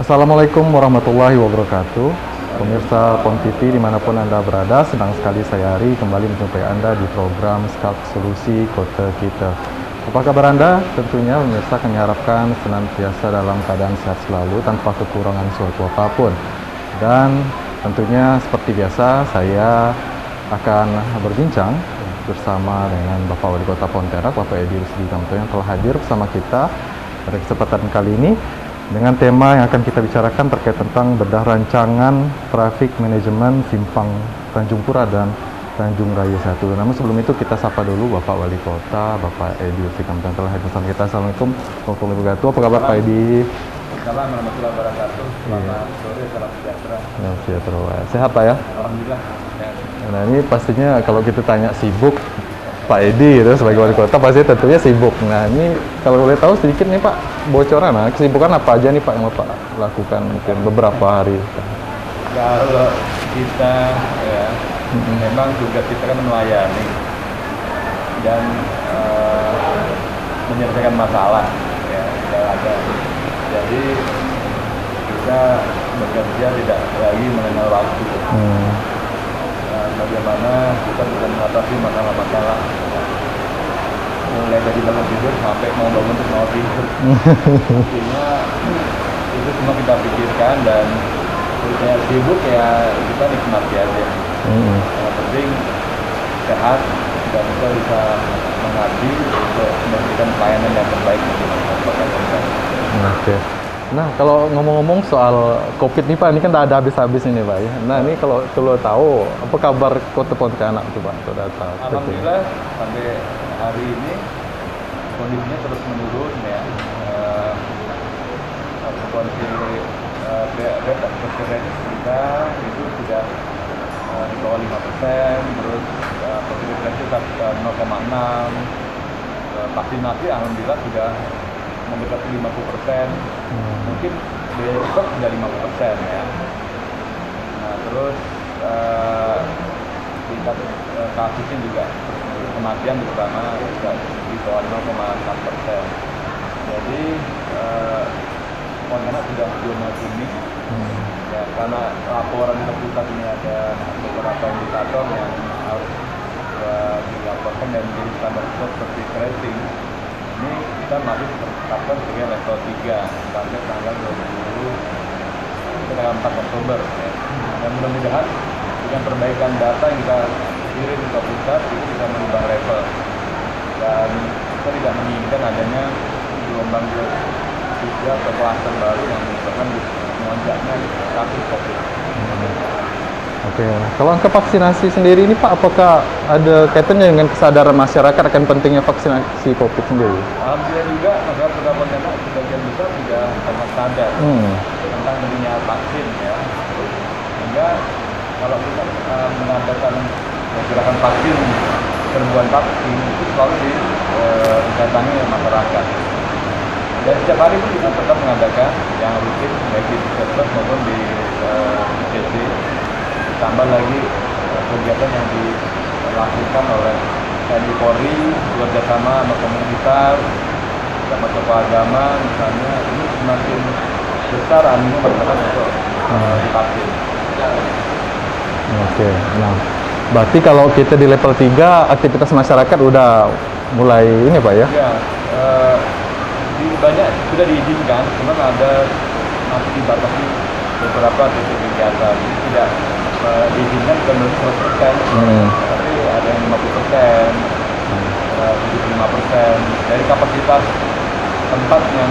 Assalamualaikum warahmatullahi wabarakatuh. Pemirsa PON TV dimanapun Anda berada, senang sekali saya Ari kembali menjumpai Anda di program Skalk Solusi Kota Kita. Apa kabar Anda? Tentunya pemirsa kami harapkan senantiasa dalam keadaan sehat selalu tanpa kekurangan suatu apapun. Dan tentunya seperti biasa saya akan berbincang bersama dengan Bapak Wali Kota Pontianak, Bapak Edi Rusdi Kamto yang telah hadir bersama kita pada kesempatan kali ini dengan tema yang akan kita bicarakan terkait tentang bedah rancangan traffic manajemen simpang Tanjung Pura dan Tanjung Raya 1. Namun sebelum itu kita sapa dulu Bapak Wali Kota, Bapak Edi Rusdi Kamto yang telah hadir bersama kita. Assalamualaikum warahmatullahi wabarakatuh. Apa kabar Pak Edi? Assalamualaikum warahmatullahi wabarakatuh. Selamat sore, salam sejahtera. Ya, sejahtera. Sehat Pak ya? Alhamdulillah. Sehat. Nah ini pastinya kalau kita tanya sibuk Pak Edi gitu sebagai wali kota pasti tentunya sibuk. Nah ini kalau boleh tahu sedikit nih Pak bocoran, nah kesibukan apa aja nih Pak yang Bapak lakukan mungkin beberapa hari? Kalau kita ya, memang tugas kita kan melayani dan menyelesaikan masalah ya, tidak ada. Jadi kita bekerja tidak lagi mengenal waktu. Bagaimana kita bisa mengatasi masalah-masalah mulai dari bangun tidur sampai mau bangun terus mau tidur. Artinya itu semua kita pikirkan dan ya, sibuk ya kita nikmati aja. Yang penting sehat dan kita bisa mengabdi untuk memberikan pelayanan yang terbaik bagi masyarakat. Oke. Nah, kalau ngomong-ngomong soal COVID nih Pak, ini kan tak ada habis-habis ini Pak ya. Nah, ini kalau tahu, apa kabar Kota Pontianak tuh Pak? Sudah tahu. Alhamdulillah sampai hari ini kondisinya terus menurun ya. Kondisi prevalensi kita itu sudah di bawah 5%, terus positivity rate 0,6. Vaksinasi alhamdulillah sudah mendekati 50%, mungkin besok sudah 50% ya. Nah terus tingkat kasusnya juga kematian terutama juga di bawah 0,6%. Jadi Pontianak sudah zona kuning ya, karena laporan ke pusat ini ada beberapa indikator yang harus dilaporkan dan menjadi standar seperti tracing. Ini kita masih tetapkan sebagai level 3 sampai tanggal 4 Oktober ya. Dan mudah-mudahan dengan perbaikan data yang kita kirim ke pusat itu bisa merubah level dan kita tidak menginginkan adanya gelombang ketiga atau kluster baru yang menyebabkan melonjaknya kasus COVID. Oke, kalau angka vaksinasi sendiri ini Pak, apakah ada kaitannya dengan kesadaran masyarakat akan pentingnya vaksinasi COVID sendiri? Alhamdulillah juga masyarakat Kota Pontianak sebagian besar sudah sangat sadar tentang pentingnya vaksin ya. Sehingga kalau kita mengadakan gerakan vaksin, serbuan vaksin itu selalu didatangi masyarakat. Dan setiap hari pun kita tetap mengadakan yang rutin baik di puskesmas maupun di ICC. Tambah lagi kegiatan yang dilakukan oleh TNI Polri bekerjasama sama komunitas, sama tokoh agama misalnya, ini semakin besar animo masyarakat untuk divaksin. Oke, nah berarti kalau kita di level 3 aktivitas masyarakat udah mulai ini Pak ya? Ya, banyak sudah diizinkan, cuma ada masih dibatasi beberapa titik kegiatan. Tidak diizinkan penuh 100%, tapi ada yang 50%, 75% dari kapasitas tempat yang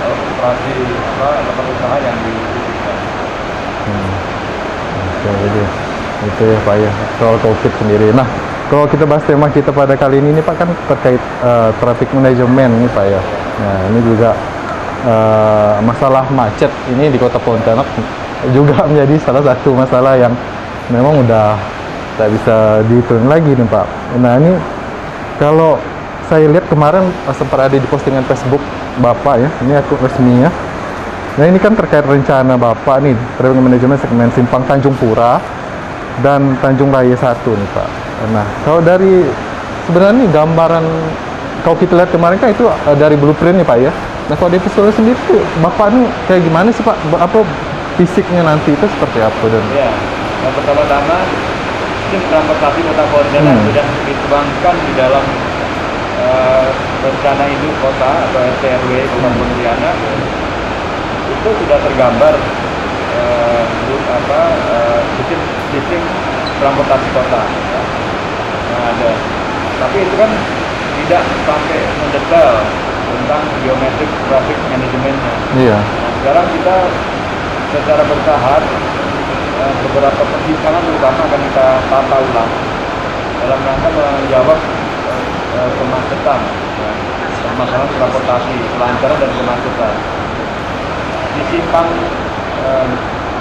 operasi tempat usaha yang diizinkan. Oke, jadi itu ya Pak ya soal COVID sendiri. Nah, kalau kita bahas tema kita pada kali ini Pak kan terkait traffic management ini Pak ya. Nah, ini juga masalah macet ini di Kota Pontianak juga menjadi salah satu masalah yang memang udah tak bisa dihitung lagi nih Pak. Nah ini kalau saya lihat kemarin sempat ada di postingan Facebook Bapak ya, ini akun resminya. Nah ini kan terkait rencana Bapak nih, traffic manajemen segmen simpang Tanjung Pura dan Tanjung Raya 1 nih Pak. Nah kalau dari sebenarnya nih gambaran kalau kita lihat kemarin kan itu dari blueprint nih Pak ya. Nah kalau di Pistol sendiri tuh Bapak nih kayak gimana sih Pak? Apa fisiknya nanti itu seperti apa dan? Ya, yang pertama-tama sistem transportasi kota Pontianak sudah dituangkan di dalam rencana induk kota atau RT/RW Kota Pontianak. Itu sudah tergambar sistem transportasi kota. Nah, ada. Tapi itu kan tidak sampai mendetail tentang geometrik traffic manajemennya. Iya. Nah, sekarang kita secara bertahap beberapa pertimbangan terutama akan kita tata ulang dalam rangka menjawab kemacetan, ya, masalah transportasi, kelancaran dan kemacetan. Di simpang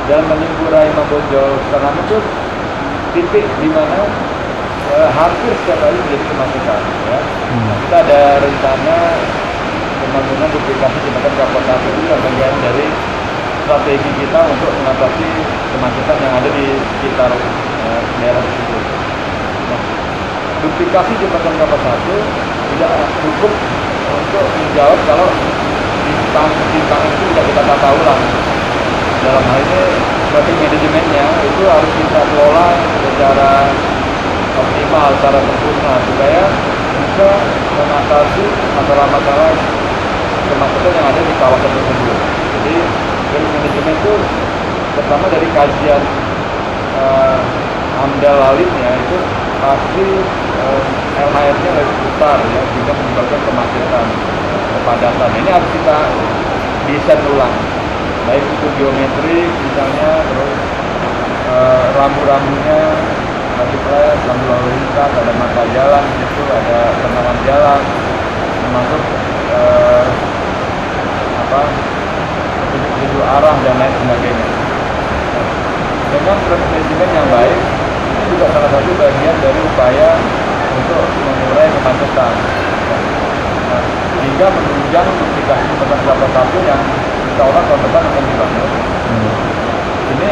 Jalan Tanjung Pura Imam Bonjol Tanam itu titik di mana hampir setiap hari menjadi kemacetan. Ya. Nah, kita ada rencana pembangunan duplikasi jembatan transportasi itu yang bagian dari strategi kita untuk mengatasi kemacetan yang ada di sekitar daerah tersebut. Nah, duplikasi jembatan kapal 1 tidak cukup untuk menjawab kalau simpang itu tidak kita tata ulang. Dalam hal ini traffic manajemennya itu harus kita kelola secara optimal, secara sempurna supaya bisa mengatasi masalah-masalah kemacetan yang ada di kawasan tersebut. Jadi traffic manajemen itu pertama dari kajian AMDAL Lalinnya itu pasti LHR-nya lebih besar ya, sehingga menyebabkan kemacetan, kepadatan. Ini harus kita desain ulang, baik itu geometri misalnya, terus rambu-rambunya, traffic light, lampu lalu lintas, ada marka jalan, di situ ada penerangan jalan, termasuk petunjuk arah dan lain sebagainya. Dengan traffic management yang baik, itu juga salah satu bagian dari upaya untuk mengurai kemacetan. Hingga menunjang duplikasi jembatan kelapa satu yang insya Allah tahun depan akan dibangun. Ini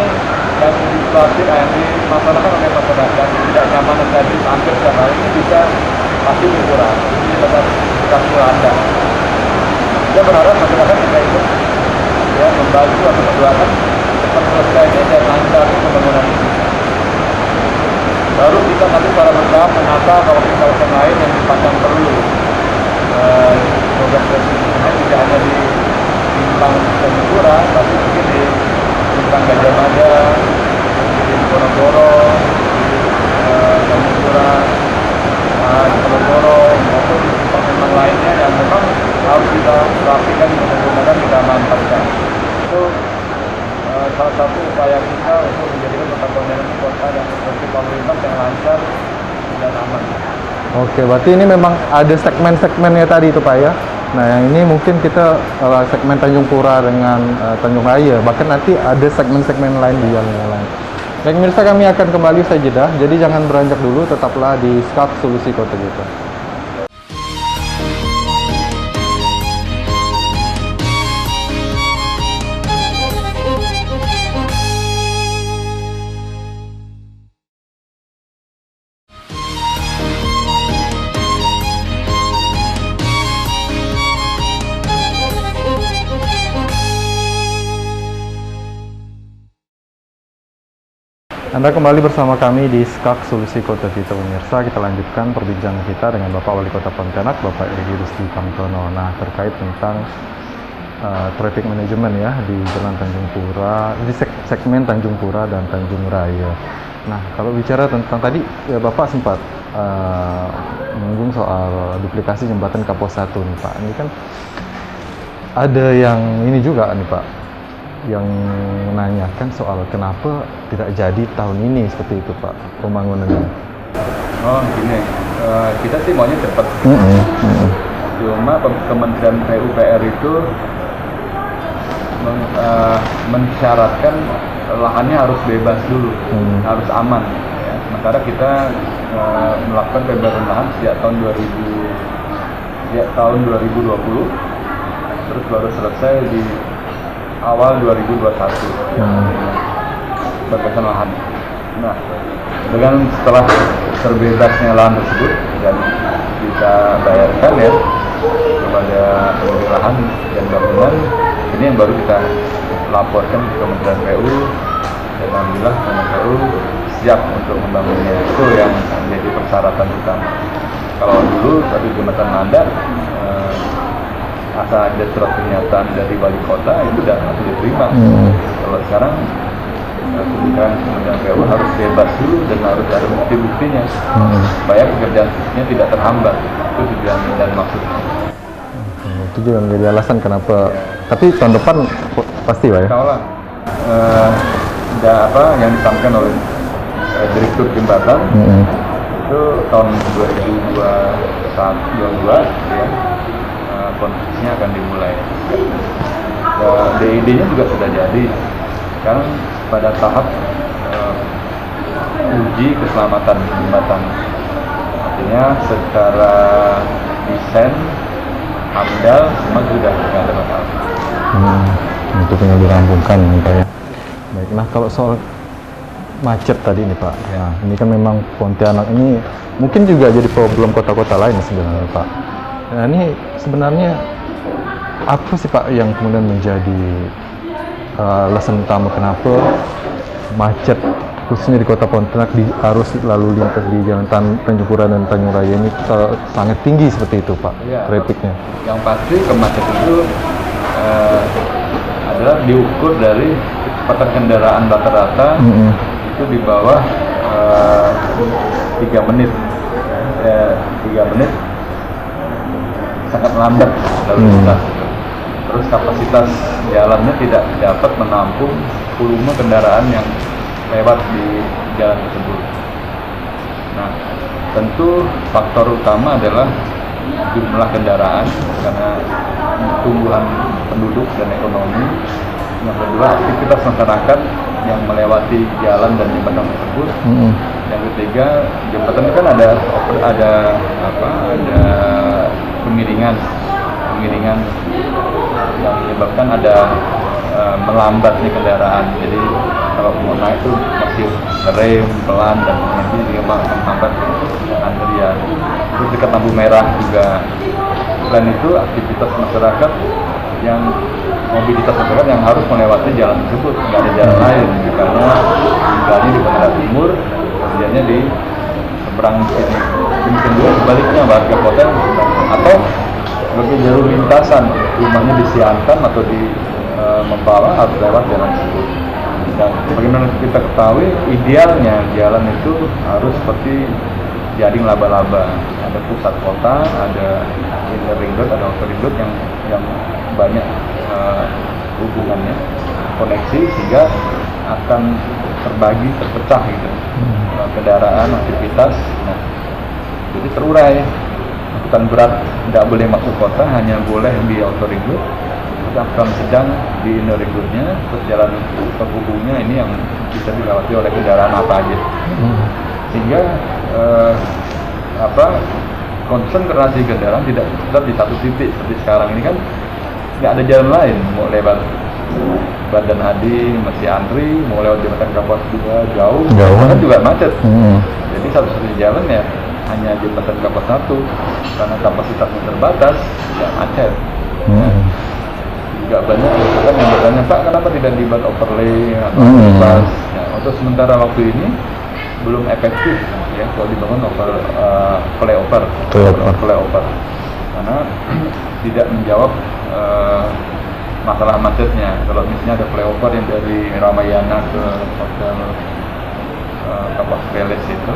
yang dimasalahkan oleh masyarakat, tidak nyamanan tadi hampir setiap hari ini bisa pasti berkurang. Ini jembatan kaki landang. Kita berharap masyarakat juga ikut ya, membantu atau mendoakan cepat selesainya dan lancarnya pembangunan ini. Baru kita nanti secara bertahap menata kawasan-kawasan lain yang dipandang perlu program presiden tidak hanya di simpang Tanjung Pura, tapi mungkin di simpang Gajah Mada, di Ponorogo, di Tanjung Pura, di Ponorogo, maupun simpang-simpang lainnya yang memang harus kita rapikan, kita gunakan, kita manfaatkan. Itu salah satu upaya kita untuk menjadikan Kota Pontianak kota yang tertib lalu lintas yang lancar dan aman. Oke, berarti ini memang ada segmen-segmennya tadi itu Pak ya. Nah yang ini mungkin kita segmen Tanjung Pura dengan Tanjung Raya, bahkan nanti ada segmen-segmen lain di yang lain. Baik pemirsa, kami akan kembali usai jeda, jadi jangan beranjak dulu, tetaplah di SCAF Solusi Kota Kita. Anda kembali bersama kami di SCAF Solusi Kota Kita pemirsa. Kita lanjutkan perbincangan kita dengan Bapak Wali Kota Pontianak, Bapak Edi Rusdi Pangtono. Nah, terkait tentang traffic management ya di Jalan Tanjung Pura, di segmen Tanjung Pura dan Tanjung Raya. Nah, kalau bicara tentang tadi ya, Bapak sempat menyinggung soal duplikasi jembatan Kapos 1 nih Pak. Ini kan ada yang ini juga nih Pak, yang menanyakan soal kenapa tidak jadi tahun ini seperti itu Pak pembangunannya. Oh gini, kita sih maunya cepat. Cuma Kementerian PUPR itu mensyaratkan lahannya harus bebas dulu, harus aman. Ya. Sementara kita melakukan pembebasan lahan sejak tahun 2020, terus baru selesai di awal 2021 pembebasan lahan. Nah, setelah terbebasnya lahan tersebut dan kita bayarkan ya, kepada pemilik lahan dan bangunan. Ini yang baru kita laporkan ke Kementerian PU, dan alhamdulillah Kementerian PU siap untuk membangunnya. Itu yang menjadi persyaratan utama. Kalau dulu tadi jembatan landak, asal ada surat pernyataan dari wali kota itu udah harus diterima. Kalau sekarang Kementerian PU harus bebas dulu dan harus ada bukti-buktinya supaya pekerjaannya tidak terhambat. Itu tujuan dan maksudnya. Itu juga menjadi alasan kenapa. Tapi tahun depan pasti Pak ya? Insyaallah yang disampaikan oleh Direktur Jembatan itu tahun 2022 ya, konstruksinya akan dimulai. DID-nya juga sudah jadi. Sekarang pada tahap uji keselamatan jembatan. Artinya secara desain, AMDAL semua sudah tidak ada masalah. Itu tinggal dirampungkan Pak ya. Baik, nah kalau soal macet tadi nih Pak, ya, ini kan memang Pontianak ini mungkin juga jadi problem kota-kota lain sebenarnya Pak. Nah ini sebenarnya apa sih Pak yang kemudian menjadi alasan utama kenapa macet khususnya di kota Pontianak di arus lalu lintas di Jalan Tanjung Pura dan Tanjung Raya ini sangat tinggi seperti itu Pak, ya, trafiknya? Yang pasti kemacetan itu adalah diukur dari kecepatan kendaraan rata-rata itu di bawah 3 menit. 3 menit sangat lambat lalu lintas. Terus kapasitas jalannya tidak dapat menampung volume kendaraan yang lewat di jalan tersebut. Nah, tentu faktor utama adalah jumlah kendaraan karena pertumbuhan penduduk dan ekonomi. Yang kedua, aktivitas masyarakat yang melewati jalan dan jembatan tersebut. Yang ketiga, jembatan itu kan ada kemiringan yang menyebabkan ada melambatnya kendaraan. Jadi kalau mau naik itu masih rem pelan dan nanti juga menghambat antrian. Terus dekat lampu merah juga. Selain itu aktivitas masyarakat mobilitas masyarakat yang harus melewati jalan tersebut, nggak ada jalan lain karena tinggalnya di Bandara Timur, kerjanya di seberang sini. Yang kedua sebaliknya warga kota atau lebih jalur lintasan, rumahnya di Siantan atau di Mempawah harus lewat jalan tersebut. Dan bagaimana kita ketahui idealnya jalan itu harus seperti jaring laba-laba, ada pusat kota, ada inner ring road, ada outer ring road yang banyak hubungannya, koneksi sehingga akan terbagi, terpecah gitu kendaraan, aktivitas. Nah, jadi terurai. Angkutan berat tidak boleh masuk kota, hanya boleh di outer ring road. Angkutan sedang di inner ring roadnya, terus jalan penghubungnya ini yang bisa dilewati oleh kendaraan apa aja. Sehingga konsentrasi kendaraan tidak tetap di satu titik seperti sekarang ini kan nggak ada jalan lain, mau lewat Badan Hadi masih antri, mau lewat jembatan Kapuas 2 jauh kan juga macet. Jadi satu-satunya jalan ya hanya jembatan Kapuas 1 karena kapasitasnya terbatas, ya macet. Juga banyak kan yang bertanya, Pak kenapa tidak dibuat overlay atau bebas? Nah, untuk sementara waktu ini belum efektif ya kalau dibangun flyover karena tidak menjawab masalah macetnya. Kalau misalnya ada flyover yang dari Ramayana ke hotel Kapuas Palace itu,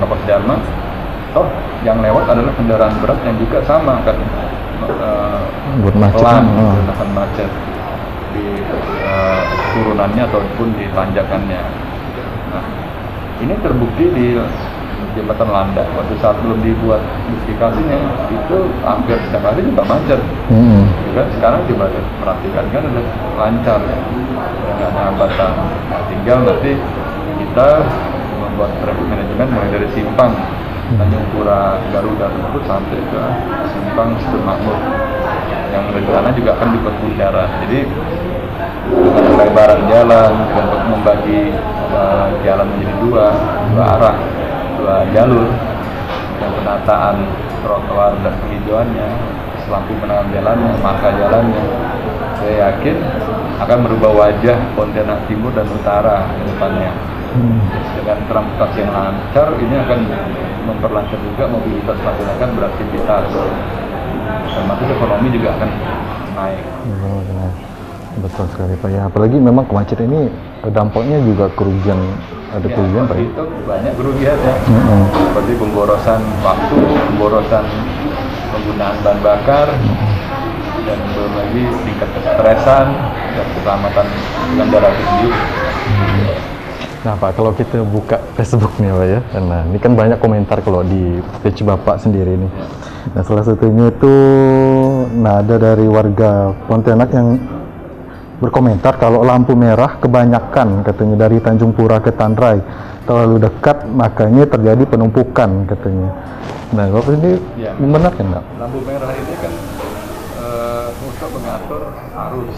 Kapuas Dharma, yang lewat adalah kendaraan berat yang juga sama kan pelan akan macet di turunannya ataupun di tanjakannya. Nah, ini terbukti di jembatan Landak. Waktu saat belum dibuat justifikasinya itu hampir setiap hari juga macet. Juga sekarang coba perhatikan kan udah lancar ya, nggak ada hambatan. Nah, tinggal nanti kita membuat traffic management mulai dari simpang Tanjung Pura Garuda tersebut sampai ke simpang Sukun Makmur yang rencana juga akan dibuat bundaran. Jadi dengan lebaran jalan untuk membagi jalan menjadi dua arah, 2 jalur, dan penataan trotoar dan penghijauannya lampu penerangan jalannya, marka jalannya, saya yakin akan merubah wajah Pontianak Timur dan Utara ke depannya. Dengan transportasi yang lancar, ini akan memperlancar juga mobilitas masyarakat beraktivitas, termasuk ekonomi juga akan naik. Betul sekali Pak ya, apalagi memang kemacetan ini dampaknya juga kerugian, ada Ya, kerugian Pak ya? itu banyak kerugian ya, seperti pemborosan waktu, pemborosan penggunaan bahan bakar, dan belum lagi tingkat kesetresan dan keselamatan pengendara itu sendiri. Nah Pak, kalau kita buka Facebook nih Pak ya, nah ini kan banyak komentar kalau di page Bapak sendiri nih. Nah salah satunya itu, nah ada dari warga Pontianak yang berkomentar kalau lampu merah kebanyakan katanya dari Tanjung Pura ke Tanrai terlalu dekat, makanya terjadi penumpukan katanya. Nah Bapak ini Ya, membenarkan nggak? lampu merah ini kan untuk mengatur arus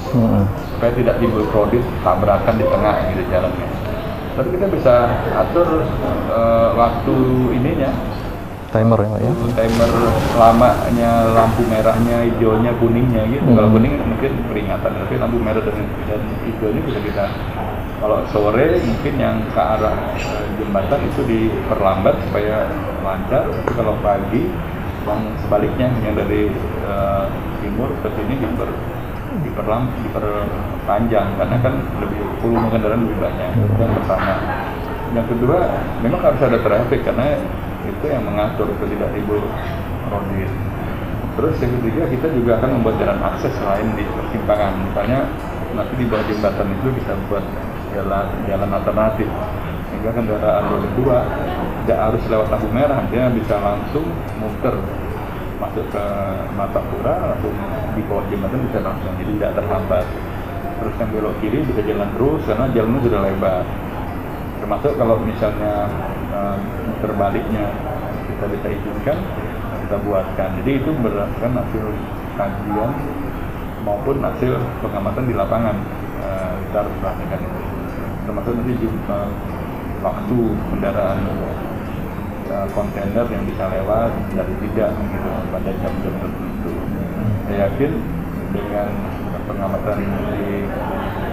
supaya tidak timbul krodit tabrakan di tengah gitu jalannya. Tapi kita bisa atur waktu ininya, Timer ya Pak ya? timer lamanya, lampu merahnya, hijaunya, kuningnya gitu. Kalau kuning mungkin peringatan, tapi lampu merah dan hijaunya bisa kita, kalau sore mungkin yang ke arah jembatan itu diperlambat supaya lancar, tapi kalau pagi yang sebaliknya yang dari timur ke sini diperpanjang karena kan lebih volume kendaraan lebih banyak. Itu yang pertama. Yang kedua, memang harus ada traffic karena itu yang mengatur itu tidak timbul krodit. Terus yang ketiga, kita juga akan membuat jalan akses lain di persimpangan. Misalnya nanti di bawah jembatan itu kita buat jalan alternatif sehingga kendaraan roda 2 tidak harus lewat lampu merah, dia bisa langsung muter masuk ke Martapura, langsung di bawah jembatan bisa langsung, jadi tidak terhambat. Terus yang belok kiri bisa jalan terus karena jalannya sudah lebar. Termasuk kalau misalnya muter baliknya kita bisa izinkan, kita buatkan. Jadi itu berdasarkan hasil kajian maupun hasil pengamatan di lapangan. Kita harus perhatikan itu. Termasuk nanti waktu kendaraan kontainer yang bisa lewat dari tidak gitu pada jam-jam tertentu. Saya yakin dengan pengamatan di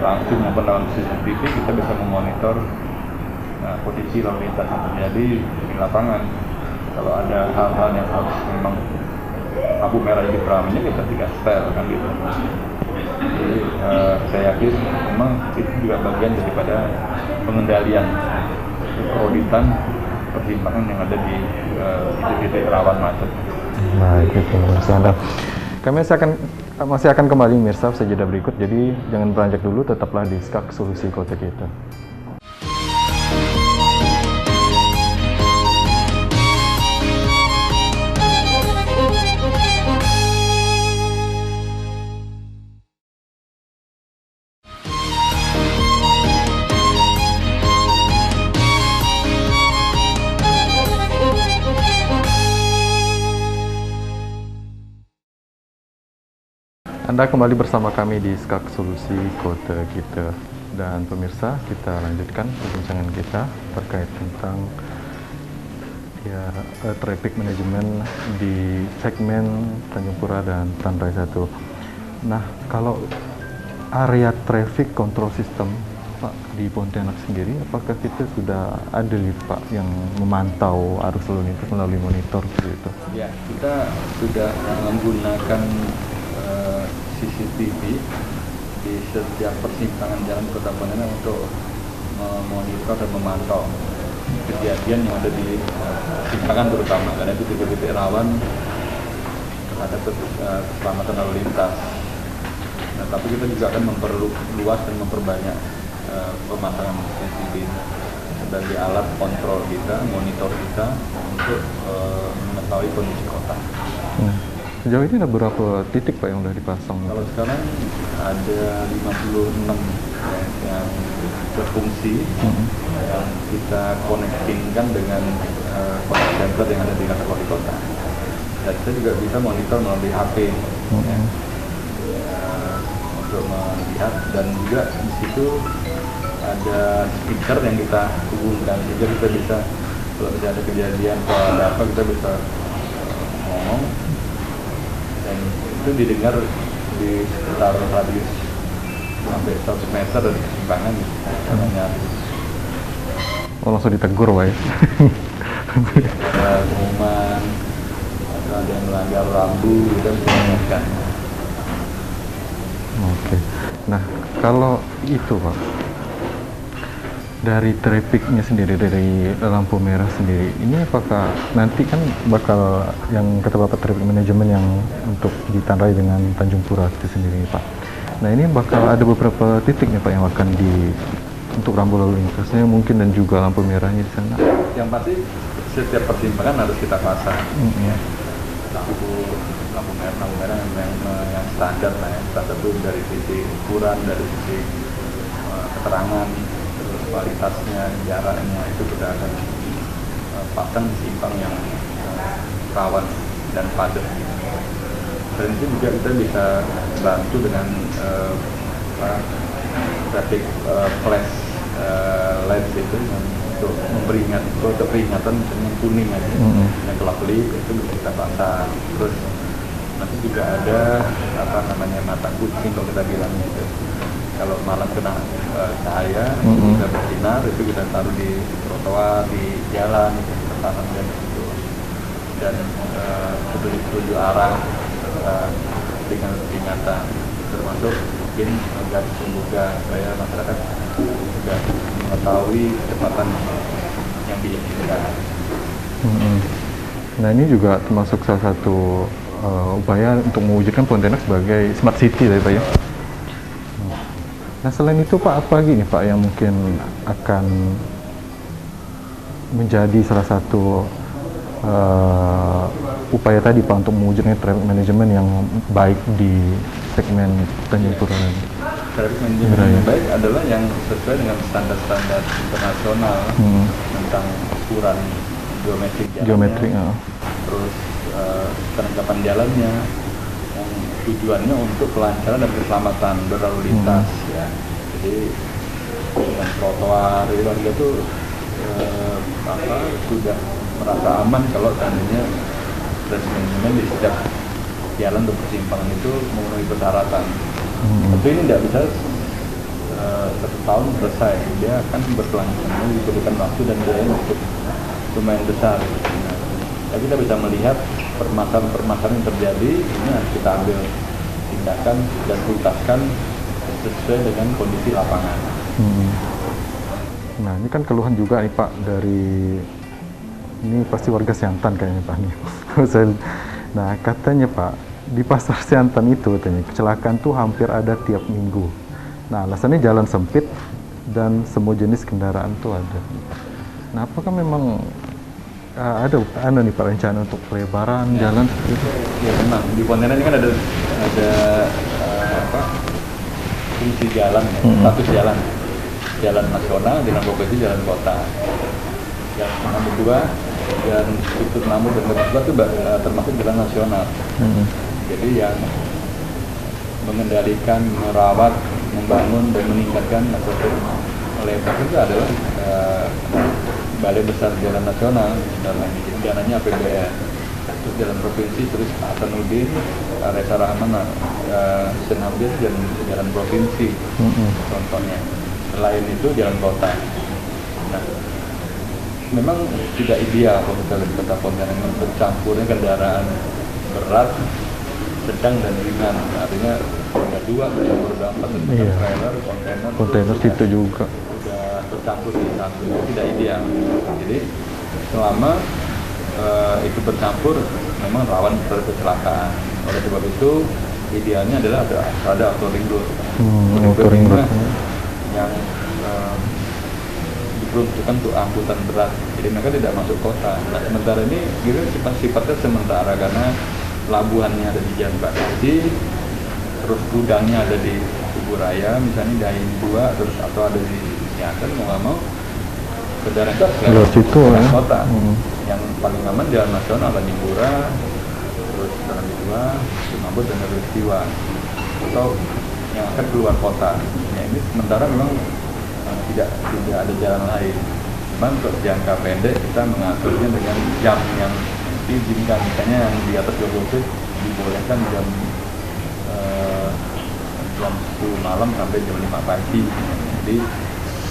langsung maupun lewat CCTV kita bisa memonitor posisi lalu lintas yang terjadi di lapangan. Kalau ada hal-hal yang harus memang lampu merah di peramanya kita tidak setel kan gitu. Jadi saya yakin memang itu juga bagian daripada pengendalian kroditan persimpangan yang ada di titik-titik rawan macet. Baik, itu Anda. Kami masih akan kembali mirsa sejedah berikut. Jadi jangan beranjak dulu, tetaplah di Skak Solusi Kota Kita. Anda kembali bersama kami di Skak Solusi Kota Kita. Dan pemirsa, kita lanjutkan perbincangan kita terkait tentang traffic management di segmen Tanjung Pura dan Tanrai 1. Nah, kalau area traffic control system Pak di Pontianak sendiri, apakah kita sudah ada Pak yang memantau arus lalu lintas melalui monitor gitu? Ya, kita sudah menggunakan CCTV di setiap persimpangan jalan Kota Pontianak untuk memonitor dan memantau kejadian yang ada di persimpangan terutama karena itu titik-titik rawan terhadap keselamatan lalu lintas. Nah, tapi kita juga akan memperluas dan memperbanyak pemasangan CCTV sebagai alat kontrol kita, monitor kita untuk mengetahui kondisi kota. Sejauh ini ada berapa titik Pak yang sudah dipasang? Kalau sekarang ada 56 yang berfungsi yang kita connectingkan dengan contact center yang ada di kantor wali kota. Dan kita juga bisa monitor melalui HP untuk melihat, dan juga di situ ada speaker yang kita hubungkan sehingga kita bisa kalau ada kejadian atau ada apa kita bisa ngomong. dan itu didengar di sekitar radius sampai 100 meter dari kesimpangan namanya. Oh, langsung ditegur, Pak ya? Ada pengumuman, atau ada yang melanggar rambu, dan diingatkan. Oke. Nah, kalau itu Pak, dari trafficnya sendiri, dari lampu merah sendiri, ini apakah nanti kan bakal yang kata Bapak traffic manajemen yang untuk di Tanrai dengan Tanjung Pura itu sendiri Pak. Nah, ini bakal ada beberapa titik nih Pak yang akan untuk rambu lalu lintasnya mungkin dan juga lampu merahnya di sana. Yang pasti setiap persimpangan harus kita pasang. Ya. Lampu merah yang standar lah ya. Standar itu dari sisi ukuran, dari sisi keterangan, terus kualitasnya, jaraknya itu kita akan pasang di simpang yang rawan dan padat. Dan itu juga kita bisa bantu dengan traffic flash lights itu untuk memberi peringatan misalnya yang kuning aja, yang kelap-kelip itu bisa kita pasang. Terus nanti juga ada mata kucing kalau kita bilangnya itu. Kalau malam kena cahaya itu bisa bersinar, itu kita taruh di trotoar, di jalan, kita tanam dan itu. Dan tujuh arah dengan peringatan, termasuk mungkin agar semoga supaya masyarakat juga mengetahui kecepatan yang diinginkan. Nah, ini juga termasuk salah satu upaya untuk mewujudkan Pontianak sebagai smart city tadi Pak ya. Nah, selain itu Pak, apa lagi nih Pak yang mungkin akan menjadi salah satu upaya tadi Pak untuk mewujudkan traffic management yang baik di segmen Tanjung Pura? Traffic management yang baik adalah yang sesuai dengan standar-standar internasional tentang ukuran geometrik jalannya, terus kelengkapan jalannya, yang tujuannya untuk kelancaran dan keselamatan berlalu lintas ya. Jadi dengan trotoar warga itu sudah merasa aman kalau seandainya traffic management di setiap jalan atau persimpangan itu memenuhi persyaratan. Tapi ini tidak bisa satu tahun selesai, dia akan berkelanjutan, dibutuhkan waktu dan biaya untuk lumayan besar. Nah, kita bisa melihat permasalahan yang terjadi, ini harus kita ambil tindakan dan tuntaskan sesuai dengan kondisi lapangan. Nah, ini kan keluhan juga nih Pak dari, ini pasti warga Siantan kayaknya Pak nih. Nah, katanya Pak, di pasar Siantan itu katanya kecelakaan tuh hampir ada tiap minggu. Nah, alasannya jalan sempit dan semua jenis kendaraan tuh ada. Nah, apakah memang ada nih Pak rencana untuk pelebaran jalan seperti itu? Ya memang di Pontianak ini kan ada fungsi jalan, status jalan nasional, jalan provinsi, jalan kota. Yang nomor 2 dan struktur nomor dan nomor 2 itu termasuk jalan nasional. Jadi yang mengendalikan, merawat, membangun dan meningkatkan atau melebar itu adalah Balai Besar Jalan Nasional dan lain-lain. Jadi dananya APBN. Terus jalan provinsi, terus Hasanuddin, Reza Rahman, Senabdir dan jalan provinsi contohnya. Selain itu jalan kota. Nah, memang tidak ideal kalau kita lihat kota Pontianak ini bercampurnya kendaraan berat, sedang dan ringan. Artinya roda 2, roda 4, trailer, kontainer situ juga sudah bercampur di satu, tidak ideal. Jadi selama itu bercampur memang rawan terhadap kecelakaan. Oleh sebab itu idealnya adalah ada auto ring road. Yang diperuntukkan untuk angkutan berat, jadi mereka tidak masuk kota. Nah, sementara ini sifatnya sementara karena pelabuhannya ada di Jalan Bakti, terus gudangnya ada di Tuburaya, misalnya di Ain 2, terus atau ada di Siantan, mau nggak mau kendaraan itu situ ya. Kota. Yang paling aman jalan nasional ada di Pura, terus jalan di 2, Mabut dan Peristiwa, atau yang akan keluar kota. Ya, ini sementara memang tidak ada jalan lain. Cuman untuk jangka pendek kita mengaturnya dengan jam yang diizinkan, misalnya yang di atas 20 feet dibolehkan jam 10 malam sampai jam 5 pagi. Jadi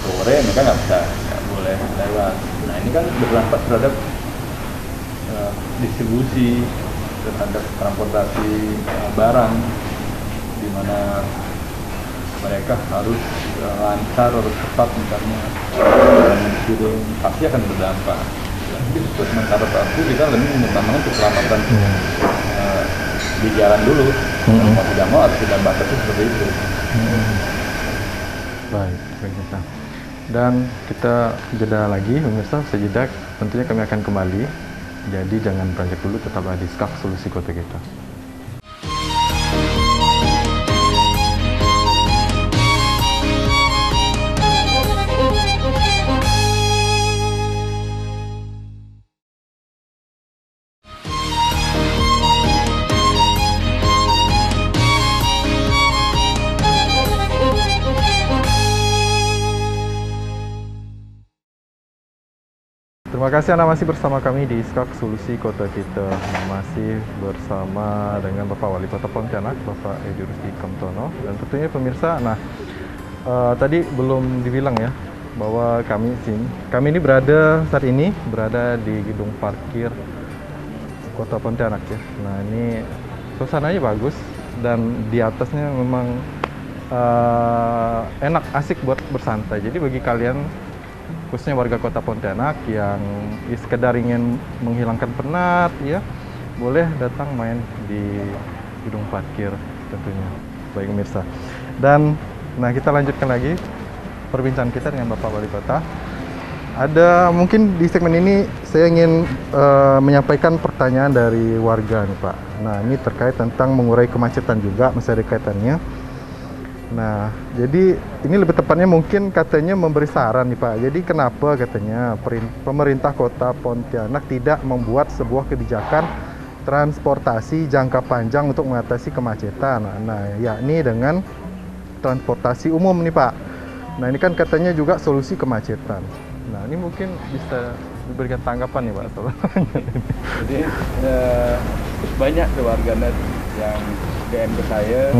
sore mereka nggak boleh lewat. Nah ini kan berdampak terhadap distribusi, terhadap transportasi barang, di mana mereka harus lancar, harus cepat misalnya, dan kirim pasti akan berdampak. Jadi buat sementara waktu kita lebih mengutamakan keselamatan di jalan dulu. Mau tidak mau harus kita batasi seperti itu. Baik, pemirsa. Dan kita jeda lagi, pemirsa. Sejedak tentunya kami akan kembali. Jadi jangan beranjak dulu, tetaplah di Skak Solusi Kota Kita. Terima kasih Anda masih bersama kami di Skak Solusi Kota Kita. Masih bersama dengan Bapak Wali Kota Pontianak, Bapak Edi Rusdi Kamtono. Dan tentunya pemirsa, tadi belum dibilang ya bahwa kami ini saat ini berada di gedung parkir Kota Pontianak ya. Nah ini suasananya bagus dan di atasnya memang enak, asik buat bersantai. Jadi bagi kalian khususnya warga Kota Pontianak yang sekedar ingin menghilangkan penat ya, boleh datang main di gedung parkir tentunya. Baik pemirsa. Dan kita lanjutkan lagi perbincangan kita dengan Bapak Wali Kota. Ada mungkin di segmen ini saya ingin menyampaikan pertanyaan dari warga nih Pak. Nah ini terkait tentang mengurai kemacetan juga, masih ada kaitannya. Nah, jadi ini lebih tepatnya mungkin katanya memberi saran nih Pak. Jadi kenapa katanya pemerintah Kota Pontianak tidak membuat sebuah kebijakan transportasi jangka panjang untuk mengatasi kemacetan. Nah, yakni dengan transportasi umum nih Pak. Nah, ini kan katanya juga solusi kemacetan. Nah, ini mungkin bisa diberikan tanggapan nih Pak soalnya. Jadi banyak tuh warganet yang DM ke saya,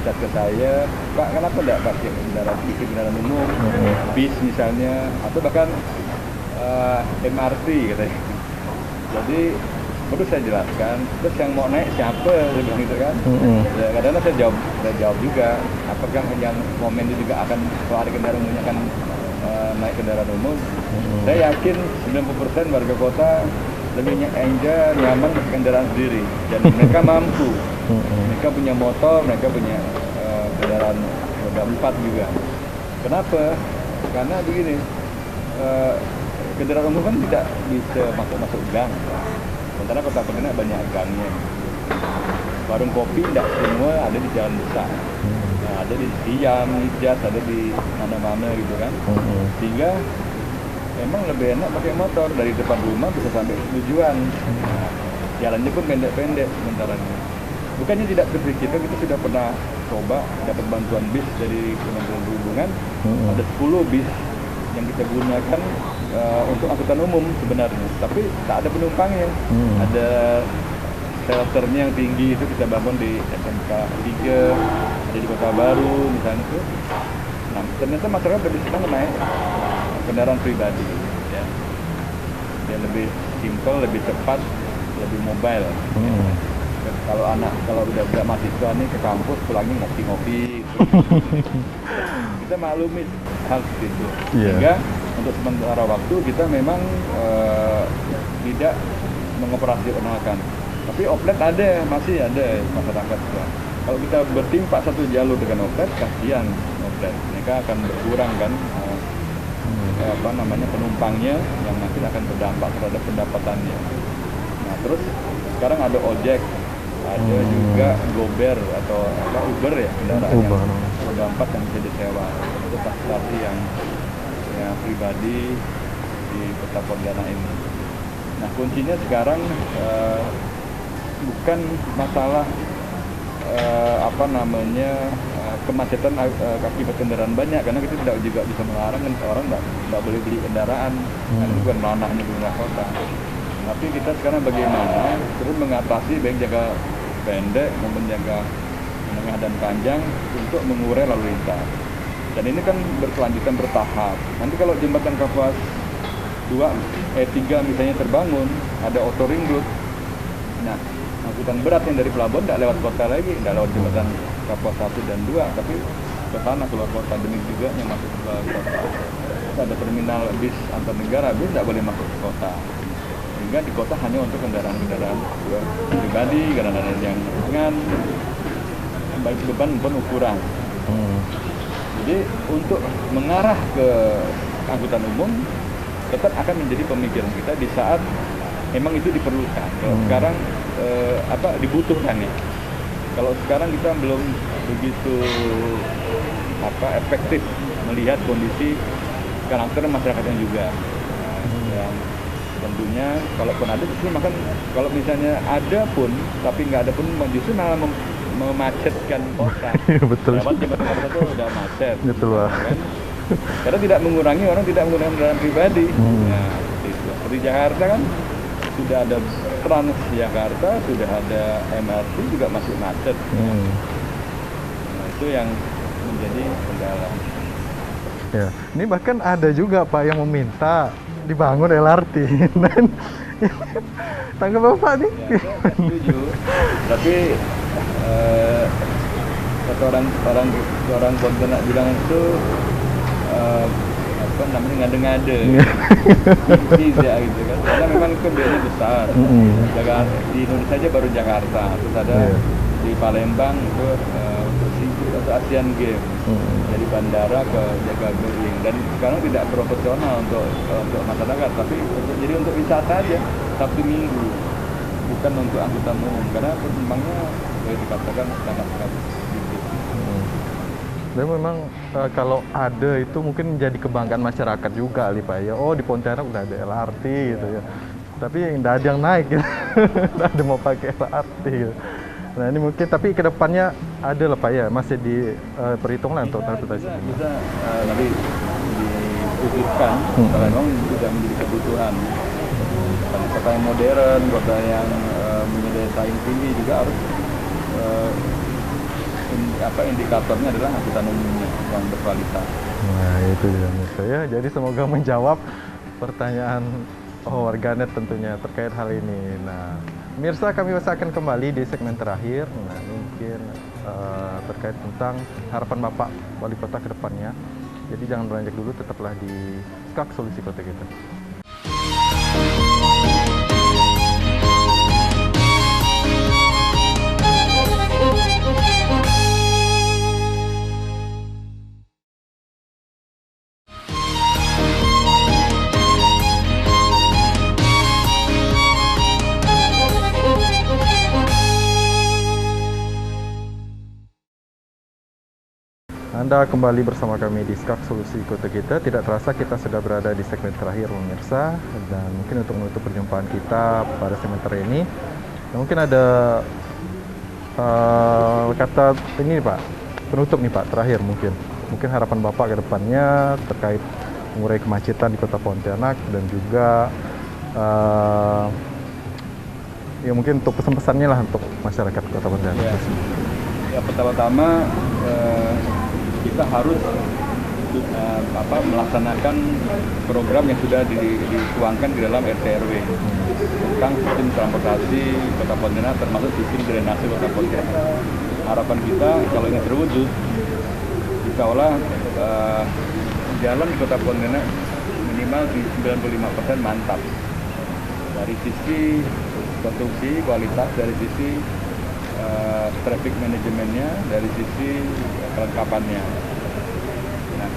chat ke saya, Pak kenapa tidak pakai kendaraan umum, bis misalnya, atau bahkan MRT katanya. Jadi perlu saya jelaskan, terus yang mau naik siapa gitu kan? Ya, kadang-kadang saya jawab juga, apakah yang momen itu juga akan kalau ada kendaraan umum akan naik kendaraan umum? Saya yakin 90% warga kota lebih enjoy, nyaman pakai kendaraan sendiri, dan mereka mampu. Mereka punya motor, mereka punya kendaraan roda 4 juga. Kenapa? Karena begini, kendaraan umum kan tidak bisa masuk gang. Sementara Kota Pontianak banyak gangnya. Warung kopi tidak semua ada di jalan besar. Nah, ada di Siam, Ijaz, ada di mana-mana gitu kan. Sehingga memang lebih enak pakai motor, dari depan rumah bisa sampai tujuan. Nah, jalannya pun pendek-pendek sementara ini. Bukannya tidak terpikirkan, kita sudah pernah coba dapat bantuan bis dari Kementerian Perhubungan. Ada 10 bis yang kita gunakan untuk angkutan umum sebenarnya, tapi tak ada penumpangnya. Ada shelternya yang tinggi, itu kita bangun di SMK 3, ada di Kota Baru misalnya itu. Nah, ternyata masyarakat lebih senang naik kendaraan pribadi ya. Dia lebih simpel, lebih cepat, lebih mobile. Kalau udah mahasiswa nih ke kampus pulangnya ngopi-ngopi gitu. Kita maklumi hal seperti itu. Sehingga untuk sementara waktu kita memang tidak mengoperasionalkan. Tapi outlet masih ada masyarakat ya. Kalau kita bertimpa satu jalur dengan outlet, kasihan outlet. Mereka akan berkurang kan penumpangnya, yang nanti akan berdampak terhadap pendapatannya. Nah, terus sekarang ada ojek, ada juga Gober atau Uber ya, kendaraan yang roda 4 yang bisa disewa. Itu transportasi yang pribadi di Kota Pontianak ini. Nah, kuncinya sekarang bukan masalah kemacetan akibat kendaraan banyak, karena kita tidak juga bisa melarang kan orang tidak boleh beli kendaraan, karena itu bukan ranahnya pemerintah kota. Tapi kita sekarang bagaimana terus mengatasi baik jaga pendek maupun jangka menengah dan panjang untuk mengurai lalu lintas. Dan ini kan berkelanjutan bertahap. Nanti kalau jembatan Kapuas 3 misalnya terbangun, ada auto ring road. Nah, angkutan berat yang dari pelabuhan tidak lewat kota lagi, tidak lewat jembatan Kapuas 1 dan 2, tapi ke sana keluar kota. Demi juga yang masuk ke kota. Terus ada terminal bis antar negara, bis tidak boleh masuk ke kota. Sehingga di kota hanya untuk kendaraan-kendaraan pribadi, kendaraan yang ringan, baik beban maupun ukuran. Jadi untuk mengarah ke angkutan umum tetap akan menjadi pemikiran kita di saat memang itu diperlukan. Kalau sekarang dibutuhkan ya. Kalau sekarang kita belum begitu efektif melihat kondisi karakter masyarakatnya juga. Yang tentunya kalaupun ada justru makan kalau misalnya ada pun tapi nggak ada pun justru malah memacetkan kota. Betul. Lewat jembatan kota itu udah macet. Betul, Pak. Kan? Karena tidak mengurangi orang tidak menggunakan kendaraan pribadi. Nah, seperti Jakarta kan sudah ada Transjakarta, sudah ada MRT juga masih macet. Nah, itu yang menjadi kendala. Ya, ini bahkan ada juga Pak yang meminta dibangun LRT. Dan tanggapan Bapak nih? Ya, saya setuju. Tapi kata orang Pontianak bilang itu ngade-ngade. Tidak gitu kan. Karena memang itu biayanya besar. Di Indonesia aja baru Jakarta, terus ada di Palembang itu atau Asian Games. Dari bandara ke Jaga Berling, dan sekarang tidak proporsional untuk masyarakat, tapi jadi untuk wisata aja Sabtu Minggu, bukan untuk angkutan umum karena perkembangannya boleh dikatakan sangat sedikit. Dan memang kalau ada itu mungkin menjadi kebanggaan masyarakat juga Pak ya. Oh, di Pontianak udah ada LRT gitu ya. Tapi tidak ada yang naik gitu. Tidak ada mau pakai LRT gitu. Nah ini mungkin tapi kedepannya ada lah Pak ya, masih diperhitungkan untuk transportasi. Bisa nanti diwujudkan kalau memang sudah menjadi kebutuhan. Kota yang modern, kota yang menyediakan saing tinggi juga harus indikatornya adalah angkutan umumnya yang berkualitas. Nah itu dia saya. Jadi semoga menjawab pertanyaan warganet tentunya terkait hal ini. Nah, pemirsa, kami akan kembali di segmen terakhir. Nah, mungkin terkait tentang harapan Bapak Wali Kota ke depannya. Jadi jangan beranjak dulu, tetaplah di SKAK Solusi Kota Kita. Anda kembali bersama kami di SKAK Solusi Kota Kita. Tidak terasa kita sudah berada di segmen terakhir pemirsa, dan mungkin untuk menutup perjumpaan kita pada segmen terakhir ini, mungkin ada kata ini Pak, penutup nih Pak, terakhir mungkin harapan Bapak ke depannya terkait mengurai kemacetan di Kota Pontianak dan juga ya mungkin untuk pesan-pesannya lah untuk masyarakat Kota Pontianak. Ya pertama-tama kita harus melaksanakan program yang sudah dituangkan di dalam RT/RW tentang sistem transportasi Kota Pontianak, termasuk sistem drainase Kota Pontianak. Harapan kita kalau ini terwujud, insya Allah jalan di Kota Pontianak minimal di 95% mantap dari sisi konstruksi, kualitas, dari sisi traffic manajemennya, dari sisi kelengkapannya. Nah,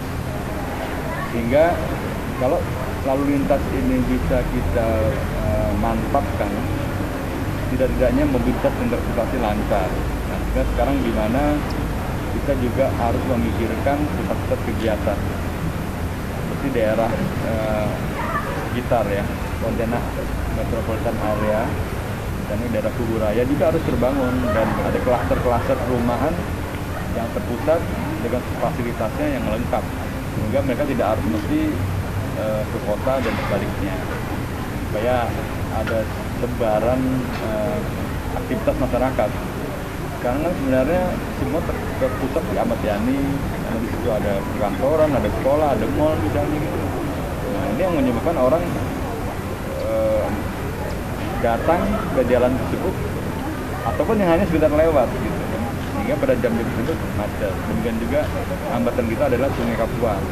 sehingga kalau lalu lintas ini bisa kita mantapkan, tidak-tidaknya mobilitas dan transportasi lancar. Nah, sekarang di mana kita juga harus memikirkan pusat-pusat kegiatan seperti daerah sekitar ya, Pontianak Metropolitan Area, dan ini daerah Kuburaya juga harus terbangun, dan ada klaster-klaster perumahan yang terpusat dengan fasilitasnya yang lengkap, sehingga mereka tidak harus mesti ke kota dan sebaliknya, supaya ada sebaran aktivitas masyarakat. Sekarang kan sebenarnya semua terpusat di Ahmad Yani, karena di situ ada perkantoran, ada sekolah, ada mall misalnya gitu. Nah ini yang menyebabkan orang datang ke jalan tersebut ataupun yang hanya sekedar lewat gitu kan. Sehingga pada jam-jam tersebut macet. Demikian juga hambatan kita adalah Sungai Kapuas.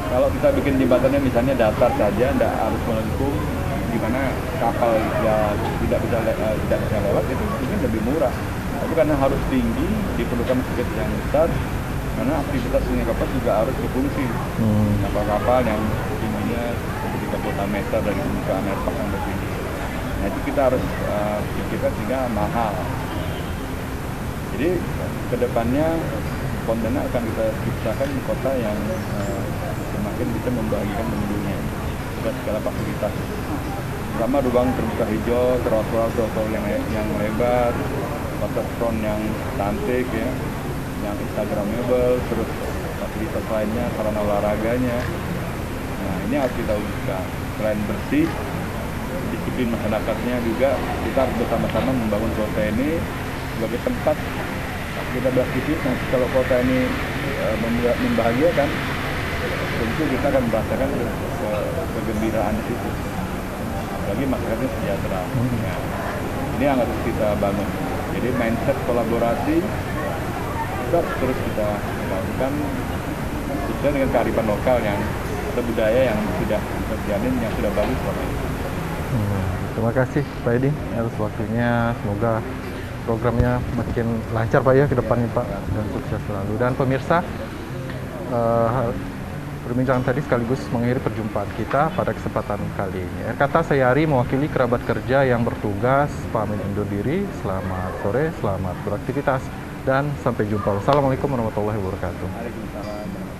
Kalau kita bikin jembatannya misalnya datar saja, tidak harus melengkung, di mana kapal ya tidak bisa lewat, itu mungkin lebih murah. Tapi karena harus tinggi, diperlukan budget yang besar, karena aktivitas Sungai Kapuas juga harus berfungsi. Kapal-kapal yang tingginya seperti 30 meter dari permukaan air pasang bertinggi. Nah itu kita harus pikirkan sehingga mahal. Jadi kedepannya Pontianak akan kita ciptakan kota yang semakin bisa membahagiakan pengunjungnya dengan segala fasilitas. Pertama ruang terbuka hijau, trotoar yang lebar, waterfront yang cantik ya, yang instagramable, terus fasilitas lainnya, sarana olahraganya. Nah ini harus kita wujudkan. Selain bersih, disiplin masyarakatnya juga kita harus bersama-sama membangun kota ini sebagai tempat kita beraktivitas. Nanti kalau kota ini membahagiakan, tentu kita akan merasakan kegembiraan di situ. Apalagi masyarakatnya sejahtera. Nah, ini yang harus kita bangun. Jadi mindset kolaborasi kita terus kita lakukan sesuai dengan kearifan lokal yang atau budaya yang sudah terjalin, yang sudah bagus selama ini. Terima kasih Pak Edi atas waktunya. Semoga programnya makin lancar Pak ya ke depannya Pak, dan sukses selalu. Dan pemirsa, perbincangan tadi sekaligus mengakhiri perjumpaan kita pada kesempatan kali ini. Kata saya Ari, mewakili kerabat kerja yang bertugas, pamit undur diri. Selamat sore, selamat beraktivitas, dan sampai jumpa. Wassalamualaikum warahmatullahi wabarakatuh. Waalaikumsalam.